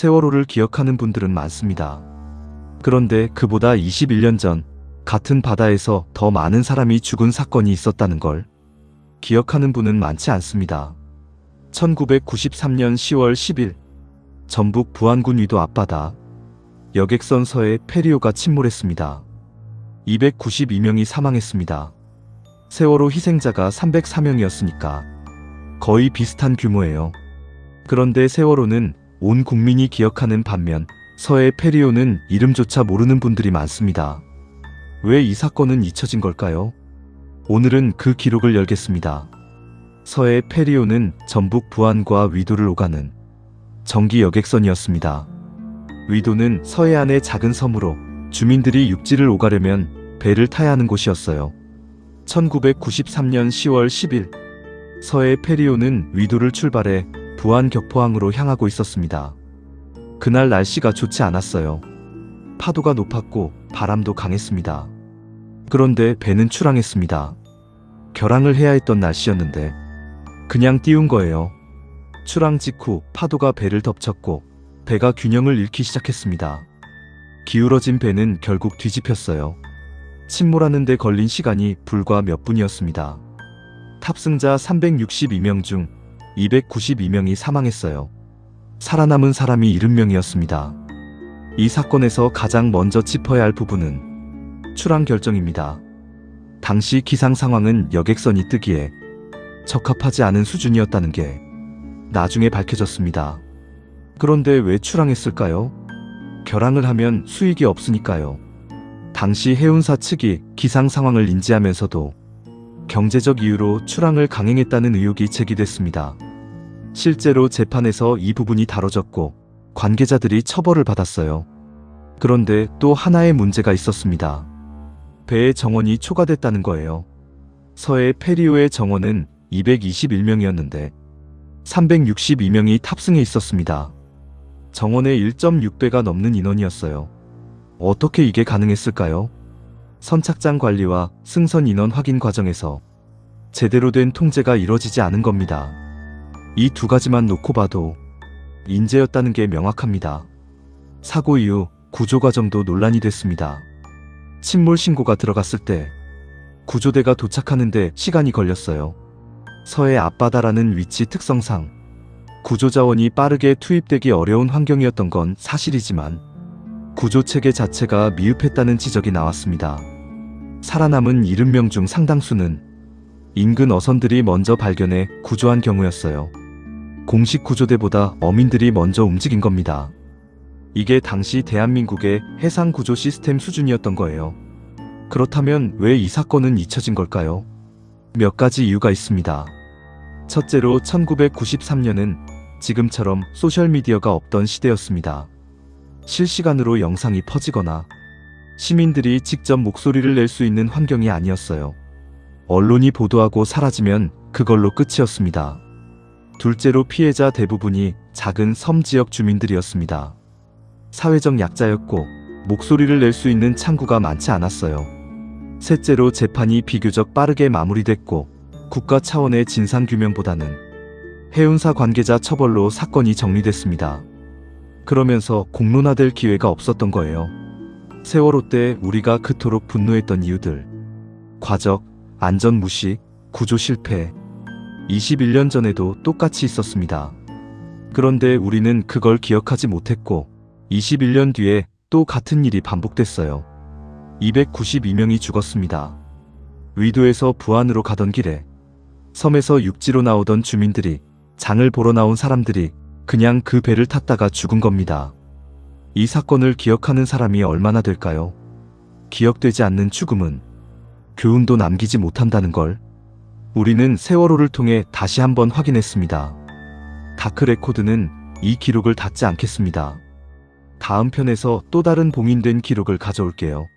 세월호를 기억하는 분들은 많습니다. 그런데 그보다 21년 전 같은 바다에서 더 많은 사람이 죽은 사건이 있었다는 걸 기억하는 분은 많지 않습니다. 1993년 10월 10일 전북 부안군 위도 앞바다 여객선 서해 페리오가 침몰했습니다. 292명이 사망했습니다. 세월호 희생자가 304명이었으니까 거의 비슷한 규모예요. 그런데 세월호는 온 국민이 기억하는 반면 서해 페리오는 이름조차 모르는 분들이 많습니다. 왜 이 사건은 잊혀진 걸까요? 오늘은 그 기록을 열겠습니다. 서해 페리오는 전북 부안과 위도를 오가는 정기 여객선이었습니다. 위도는 서해안의 작은 섬으로 주민들이 육지를 오가려면 배를 타야 하는 곳이었어요. 1993년 10월 10일 서해 페리오는 위도를 출발해 부안 격포항으로 향하고 있었습니다. 그날 날씨가 좋지 않았어요. 파도가 높았고 바람도 강했습니다. 그런데 배는 출항했습니다. 결항을 해야 했던 날씨였는데 그냥 띄운 거예요. 출항 직후 파도가 배를 덮쳤고 배가 균형을 잃기 시작했습니다. 기울어진 배는 결국 뒤집혔어요. 침몰하는 데 걸린 시간이 불과 몇 분이었습니다. 탑승자 362명 중 292명이 사망했어요. 살아남은 사람이 70명이었습니다. 이 사건에서 가장 먼저 짚어야 할 부분은 출항 결정입니다. 당시 기상 상황은 여객선이 뜨기에 적합하지 않은 수준이었다는 게 나중에 밝혀졌습니다. 그런데 왜 출항했을까요? 결항을 하면 수익이 없으니까요. 당시 해운사 측이 기상 상황을 인지하면서도 경제적 이유로 출항을 강행했다는 의혹이 제기됐습니다. 실제로 재판에서 이 부분이 다뤄졌고 관계자들이 처벌을 받았어요. 그런데 또 하나의 문제가 있었습니다. 배의 정원이 초과됐다는 거예요. 서해 페리오의 정원은 221명이었는데 362명이 탑승해 있었습니다. 정원의 1.6배가 넘는 인원이었어요. 어떻게 이게 가능했을까요? 선착장 관리와 승선 인원 확인 과정에서 제대로 된 통제가 이뤄지지 않은 겁니다. 이 두 가지만 놓고 봐도 인재였다는 게 명확합니다. 사고 이후 구조 과정도 논란이 됐습니다. 침몰 신고가 들어갔을 때 구조대가 도착하는데 시간이 걸렸어요. 서해 앞바다라는 위치 특성상 구조자원이 빠르게 투입되기 어려운 환경이었던 건 사실이지만 구조체계 자체가 미흡했다는 지적이 나왔습니다. 살아남은 70명 중 상당수는 인근 어선들이 먼저 발견해 구조한 경우였어요. 공식 구조대보다 어민들이 먼저 움직인 겁니다. 이게 당시 대한민국의 해상 구조 시스템 수준이었던 거예요. 그렇다면 왜 이 사건은 잊혀진 걸까요? 몇 가지 이유가 있습니다. 첫째로 1993년은 지금처럼 소셜미디어가 없던 시대였습니다. 실시간으로 영상이 퍼지거나 시민들이 직접 목소리를 낼 수 있는 환경이 아니었어요. 언론이 보도하고 사라지면 그걸로 끝이었습니다. 둘째로 피해자 대부분이 작은 섬 지역 주민들이었습니다. 사회적 약자였고 목소리를 낼 수 있는 창구가 많지 않았어요. 셋째로 재판이 비교적 빠르게 마무리됐고 국가 차원의 진상규명보다는 해운사 관계자 처벌로 사건이 정리됐습니다. 그러면서 공론화될 기회가 없었던 거예요. 세월호 때 우리가 그토록 분노했던 이유들, 과적, 안전 무식, 구조 실패, 21년 전에도 똑같이 있었습니다. 그런데 우리는 그걸 기억하지 못했고 21년 뒤에 또 같은 일이 반복됐어요. 292명이 죽었습니다. 위도에서 부안으로 가던 길에 섬에서 육지로 나오던 주민들이 장을 보러 나온 사람들이 그냥 그 배를 탔다가 죽은 겁니다. 이 사건을 기억하는 사람이 얼마나 될까요? 기억되지 않는 죽음은 교훈도 남기지 못한다는 걸 우리는 세월호를 통해 다시 한번 확인했습니다. 다크레코드는 이 기록을 닫지 않겠습니다. 다음 편에서 또 다른 봉인된 기록을 가져올게요.